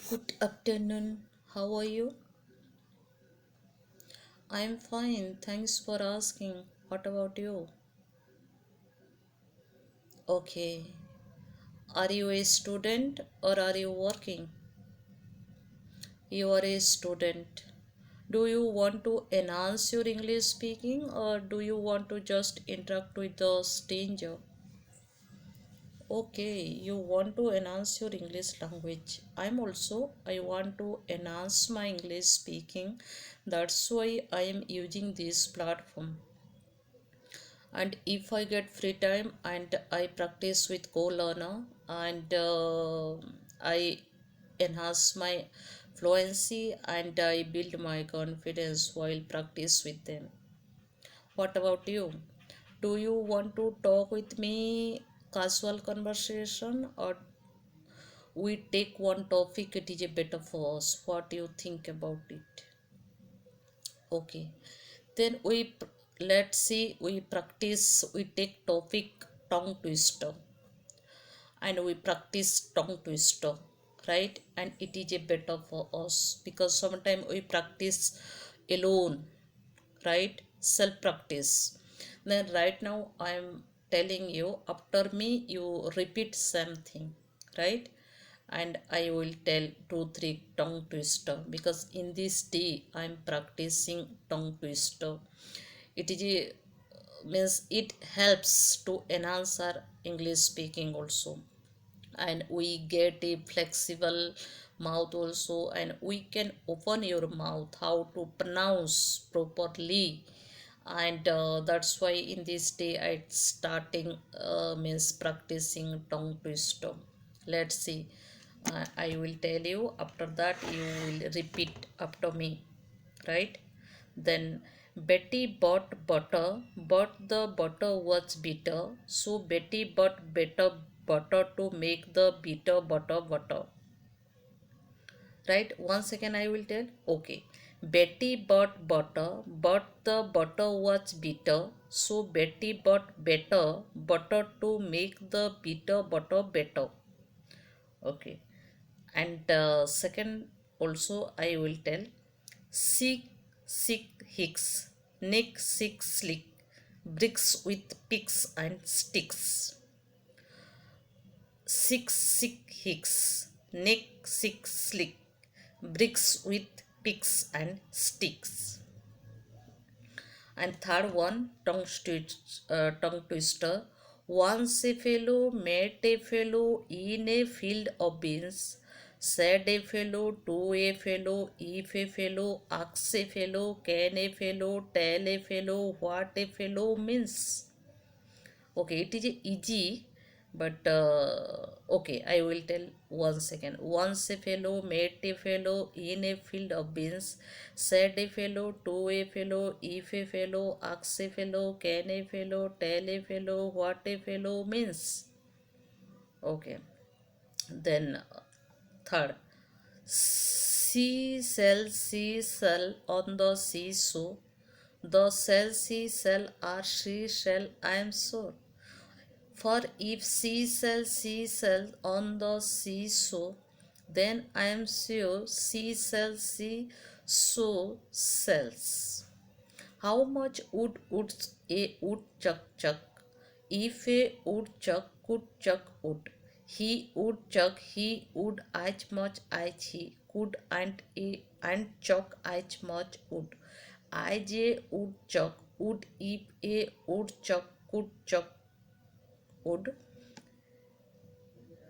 Good afternoon. How are you? I'm fine. Thanks for asking. What about you? Okay. Are you a student or are you working? You are a student. Do you want to enhance your English speaking or do you want to just interact with the stranger? Okay, you want to enhance your English language. I want to enhance my English speaking. That's why I am using this platform. And if I get free time and I practice with co-learner and I enhance my fluency and I build my confidence while practice with them. What about you? Do you want to talk with me casual conversation or we take one topic? It is a better for us. What do you think about it? Okay, then let's see, we practice, we take topic tongue twister and we practice tongue twister, right? And it is a better for us because sometimes we practice alone, right? Self practice. Then right now I am telling you, after me you repeat something, right? And I will tell two three tongue twister because in this day I am practicing tongue twister. It is a, means it helps to enhance our English speaking also, and we get a flexible mouth also, and we can open your mouth how to pronounce properly. And that's why in this day I starting means practicing tongue twister. Let's see, I will tell you, after that you will repeat after me, right? Then Betty bought butter, but the butter was bitter, so Betty bought better butter to make the bitter butter butter. Right, once again I will tell. Okay, Betty bought butter, but the butter was bitter, so Betty bought better butter to make the bitter butter better. Okay, and second also I will tell. Sick, sick hicks, nick sick slick, bricks with picks and sticks. Sick, sick hicks, nick sick slick, bricks with picks and sticks. And third one, tongue twister. Once a fellow met a fellow in a field of beans. Said a fellow to a fellow, if a fellow, ask a fellow, can a fellow, tell a fellow what a fellow means. Okay, it is easy, but okay, I will tell once again. Once a fellow met a fellow in a field of beans. Said a fellow to a fellow, if a fellow, ask a fellow, can a fellow, tell a fellow what a fellow means. Okay, then third, sea shell on the seashore. The sea shell are she shell, I am sure. For if sea shell on the seashore, then I am sure seashell shells. How much would a woodchuck chuck? If a woodchuck could chuck wood, he would chuck he would as much as he could, and chuck as much wood as a woodchuck would if a woodchuck could chuck wood.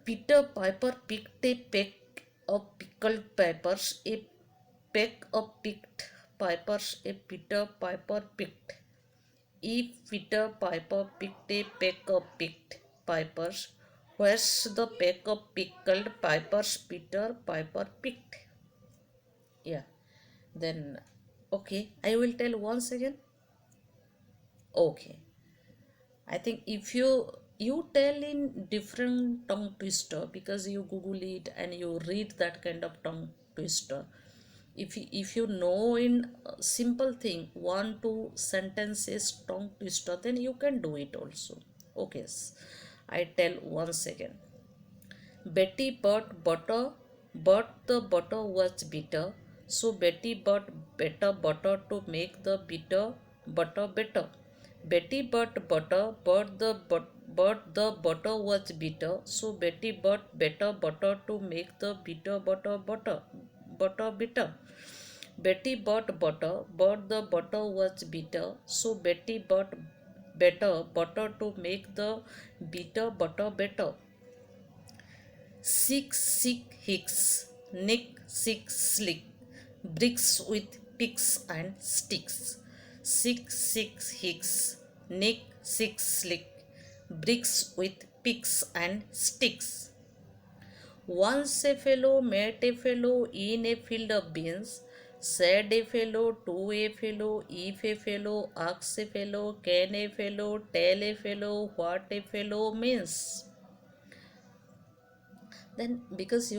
Peter Piper picked a peck of pickled peppers, a peck of picked peppers, a Peter Piper picked. If Peter Piper picked a peck of picked peppers, where's the peck of pickled peppers Peter Piper picked? Yeah, then okay, I will tell once again. Okay, I think if you tell in different tongue twister because you Google it and you read that kind of tongue twister. If you know in simple thing one two sentences tongue twister, then you can do it also. Okay, I tell once again. Betty bought butter, but the butter was bitter, so Betty bought better butter to make the bitter butter better. Betty bought butter, but the butter was bitter, so Betty bought better butter to make the bitter butter bitter. Betty bought butter, but the butter was bitter, so Betty bought better butter to make the bitter butter better. Sick, sick, hicks, nick, sick, slick, bricks with picks and sticks. Sick, sick, hicks, nick, sick, slick, bricks with picks and sticks. Once a fellow met a fellow in a field of beans. Said a fellow to a fellow, if a fellow asks a fellow, can a fellow tell a fellow what a fellow means? Then, because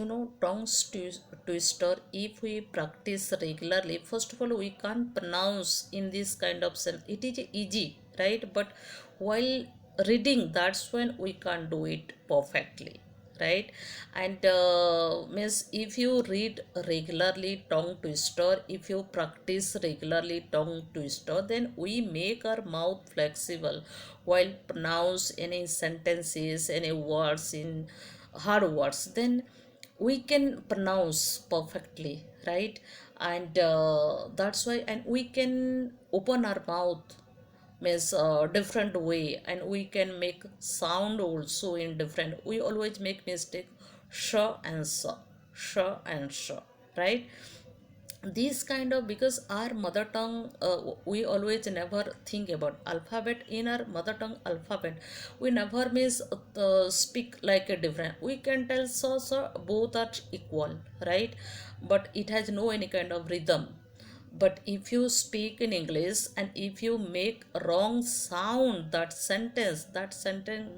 twister, if we practice regularly, first of all, we can't pronounce in this kind of sense. It is easy, right? But while reading, that's when we can't do it perfectly, right? And means if you read regularly tongue twister, if you practice regularly tongue twister, then we make our mouth flexible while pronounce any sentences, any words in hard words, then we can pronounce perfectly, right? And that's why, and we can open our mouth means different way, and we can make sound also in different. We always make mistake sh and sa, sh and sh, right? These kind of, because our mother tongue, we always never think about alphabet. In our mother tongue alphabet, we never means speak like a different. We can tell so both are equal, right? But it has no any kind of rhythm. But if you speak in English and if you make wrong sound, that sentence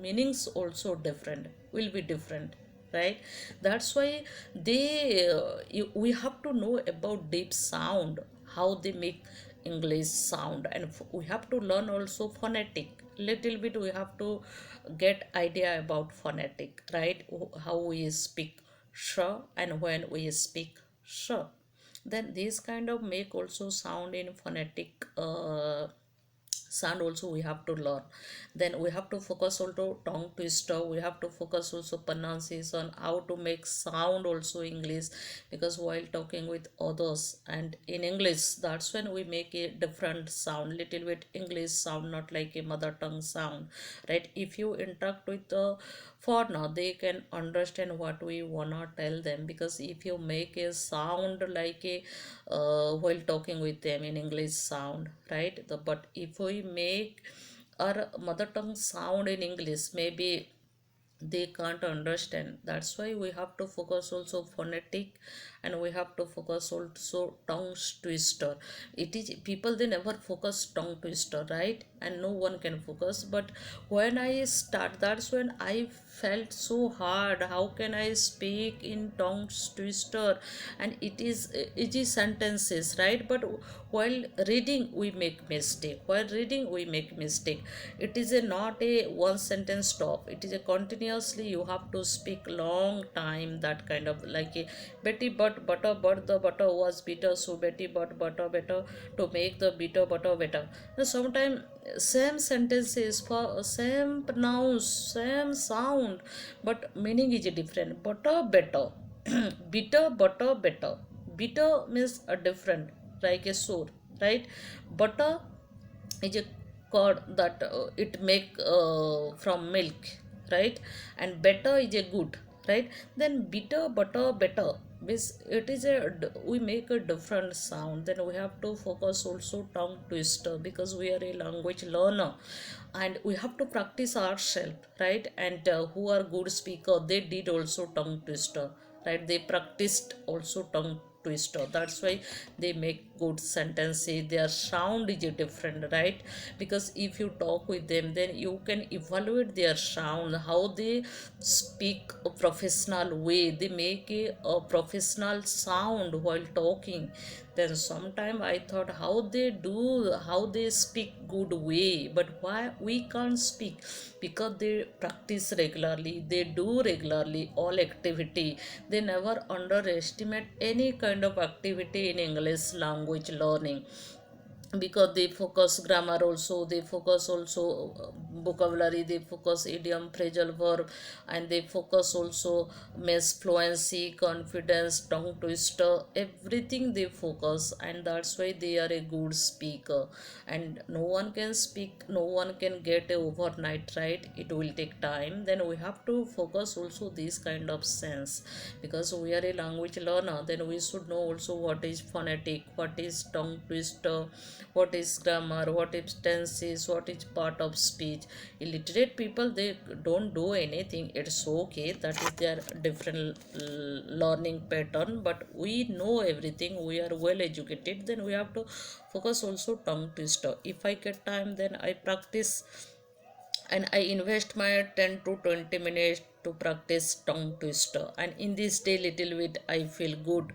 meanings also different, will be different, right? That's why we have to know about deep sound, how they make English sound, and we have to learn also phonetic little bit. We have to get idea about phonetic, right? How we speak sh and when we speak sh, then these kind of make also sound in phonetic sound also we have to learn. Then we have to focus also tongue twister, we have to focus also pronunciation, how to make sound also English, because while talking with others and in English, that's when we make a different sound, little bit English sound, not like a mother tongue sound, right? If you interact with the foreigner, they can understand what we wanna tell them, because if you make a sound like a while talking with them in English sound, right? But if we make our mother tongue sound in English, maybe they can't understand. That's why we have to focus also phonetic, and we have to focus also tongue twister. It is people, they never focus tongue twister, right? And no one can focus. But when I start, that's when I felt so hard, how can I speak in tongue twister, and it is sentences, right? But while reading we make mistake, while reading we make mistake. It is a not a one sentence stop, it is a continuously you have to speak long time, that kind of like a Betty but butter, but the butter was bitter, so Betty but butter better to make the bitter butter better. Sometimes same sentences for same pronounce, same sound, but meaning is different. Butter better, bitter butter better. Bitter means a different, like a sour, right? Butter is a curd that it make from milk, right? And better is a good, right? Then bitter butter better means it is we make a different sound. Then we have to focus also tongue twister, because we are a language learner and we have to practice ourselves, right? And who are good speaker, they did also tongue twister, right? They practiced also tongue twister, that's why they make good sentences, their sound is different, right? Because if you talk with them, then you can evaluate their sound, how they speak a professional way, they make a professional sound while talking. Then sometime I thought how they speak good way, but why we can't speak? Because they practice regularly, they do regularly all activity, they never underestimate any kind of activity in English language learning. Because they focus grammar also, they focus also vocabulary, they focus idiom, phrasal verb, and they focus also mass fluency, confidence, tongue twister, everything they focus, and that's why they are a good speaker. And no one can speak, no one can get a overnight, right? It will take time. Then we have to focus also this kind of sense, because we are a language learner, then we should know also what is phonetic, what is tongue twister, what is grammar, what is tenses, what is part of speech. Illiterate people, they don't do anything, it's okay, that is their different learning pattern, but we know everything, we are well educated, then we have to focus also tongue twister. If I get time, then I practice, and I invest my 10 to 20 minutes to practice tongue twister, and in this day little bit I feel good,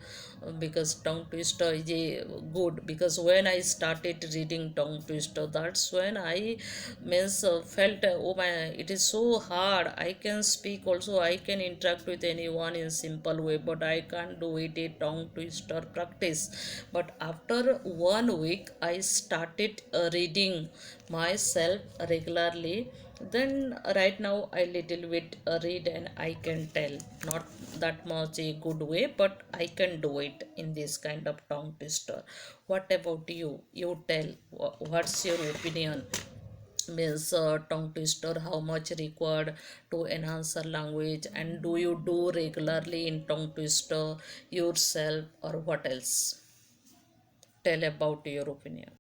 because tongue twister is a good, because when I started reading tongue twister, that's when I means felt oh my, it is so hard, I can speak also, I can interact with anyone in simple way, but I can't do it a tongue twister practice. But after 1 week I started reading myself regularly, then right now I little bit read, and I can tell, not that much a good way, but I can do it in this kind of tongue twister. What about you? You tell, what's your opinion? Means tongue twister, how much required to enhance our language, and do you do regularly in tongue twister yourself, or what else? Tell about your opinion.